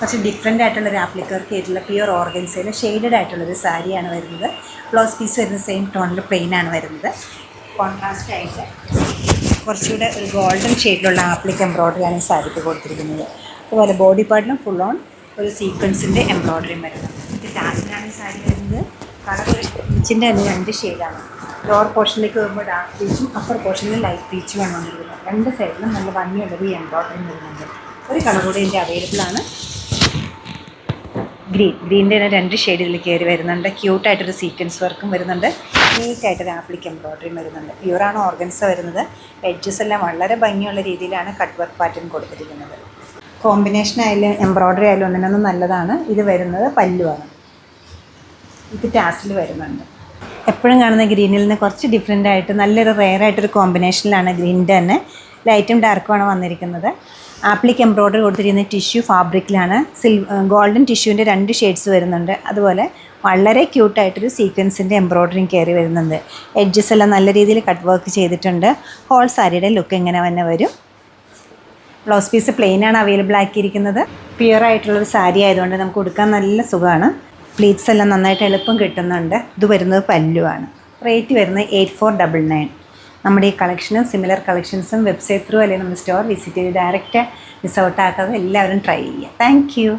കുറച്ച് ഡിഫറെൻ്റ് ആയിട്ടുള്ളൊരു ആപ്ലിക്കർക്ക് ആയിട്ടുള്ള പ്യുവർ ഓർഗൻസയിൽ ഷെയ്ഡഡ് ആയിട്ടുള്ളൊരു സാരിയാണ് വരുന്നത്. ബ്ലൗസ് പീസ് വരുന്ന സെയിം ടോണിൽ പ്ലെയിൻ ആണ് വരുന്നത്. കോൺട്രാസ്റ്റ് ആയിട്ട് കുറച്ചുകൂടെ ഒരു ഗോൾഡൻ ഷെയ്ഡിലുള്ള ആപ്ലിക് എംബ്രോയ്ഡറിയാണ് ഈ സാരിക്ക് കൊടുത്തിരിക്കുന്നത്. അതുപോലെ ബോഡി പാർട്ടിലും ഫുൾ ഓൺ ഒരു സീക്വൻസിൻ്റെ എംബ്രോയ്ഡറിയും വരുന്നത്. ഇത് ടാസിലാണ് ഈ സാരി വരുന്നത്. കളർ പീച്ചിൻ്റെ തന്നെ 2 ഷെയ്ഡാണ്. ലോവർ പോർഷനിലേക്ക് വരുമ്പോൾ ഡാർക്ക് പീച്ചും അപ്പർ പോർഷനിൽ ലൈറ്റ് പീച്ചുമാണ് വന്നിരിക്കുന്നത്. 2 സൈഡിലും നല്ല ഭംഗിയുള്ളത് ഈ എംബ്രോയ്ഡറിയും വരുന്നുണ്ട്. ഒരു കളർ കൂടെ ഇതിൻ്റെ അവൈലബിൾ ആണ്. ഗ്രീൻ്റെ തന്നെ 2 ഷെയ്ഡ് ഇതിൽ കയറി വരുന്നുണ്ട്. ക്യൂട്ടായിട്ടൊരു സീക്വൻസ് വർക്കും വരുന്നുണ്ട്. നീറ്റായിട്ടൊരു ആപ്ലിക് എംബ്രോയ്ഡറിയും വരുന്നുണ്ട്. പ്യുവറാണ് ഓർഗൻസ വരുന്നത്. എഡ്ജസ് എല്ലാം വളരെ ഭംഗിയുള്ള രീതിയിലാണ് കട്ട് വർക്ക് പാറ്റേൺ കൊടുത്തിരിക്കുന്നത്. കോമ്പിനേഷൻ ആയാലും എംബ്രോയ്ഡറി ആയാലും ഒന്നിനൊന്നും നല്ലതാണ്. ഇത് വരുന്നത് പല്ലുവാണ്. ഇത് ടാസിൽ വരുന്നുണ്ട്. എപ്പോഴും കാണുന്ന ഗ്രീനിൽ നിന്ന് കുറച്ച് ഡിഫറെൻ്റ് ആയിട്ട് നല്ലൊരു റെയർ ആയിട്ടൊരു കോമ്പിനേഷനിലാണ് ഗ്രീനിൻ്റെ തന്നെ ലൈറ്റും ഡാർക്കുമാണ് വന്നിരിക്കുന്നത്. ആപ്ലിക് എംബ്രോയ്ഡറി കൊടുത്തിരിക്കുന്ന ടിഷ്യൂ ഫാബ്രിക്കിലാണ്. ഗോൾഡൻ ടിഷ്യൂവിൻ്റെ 2 ഷെയ്ഡ്സ് വരുന്നുണ്ട്. അതുപോലെ വളരെ ക്യൂട്ടായിട്ടൊരു സീക്വൻസിൻ്റെ എംബ്രോയ്ഡറിയും കയറി വരുന്നുണ്ട്. എഡ്ജസ് എല്ലാം നല്ല രീതിയിൽ കട്ട് വർക്ക് ചെയ്തിട്ടുണ്ട്. ഹോൾ സാരിയുടെ ലുക്ക് ഇങ്ങനെ തന്നെ വരും. ബ്ലൗസ് പീസ് പ്ലെയിനാണ് അവൈലബിൾ ആക്കിയിരിക്കുന്നത്. പ്യുവർ ആയിട്ടുള്ളൊരു സാരി ആയതുകൊണ്ട് നമുക്ക് ഉടുക്കാൻ നല്ല സുഖമാണ്. പ്ലീറ്റ്സ് എല്ലാം നന്നായിട്ട് എളുപ്പം കിട്ടുന്നുണ്ട്. ഇത് വരുന്നത് പല്ലുവാണ്. റേറ്റ് വരുന്നത് 8499. നമ്മുടെ ഈ കളക്ഷനും സിമിലർ കളക്ഷൻസും വെബ്സൈറ്റ് ത്രൂ അല്ലെങ്കിൽ നമ്മുടെ സ്റ്റോർ വിസിറ്റ് ചെയ്ത് ഡയറക്റ്റ് മിസ് ഔട്ട് ആക്കാതെ എല്ലാവരും ട്രൈ ചെയ്യുക. Thank you.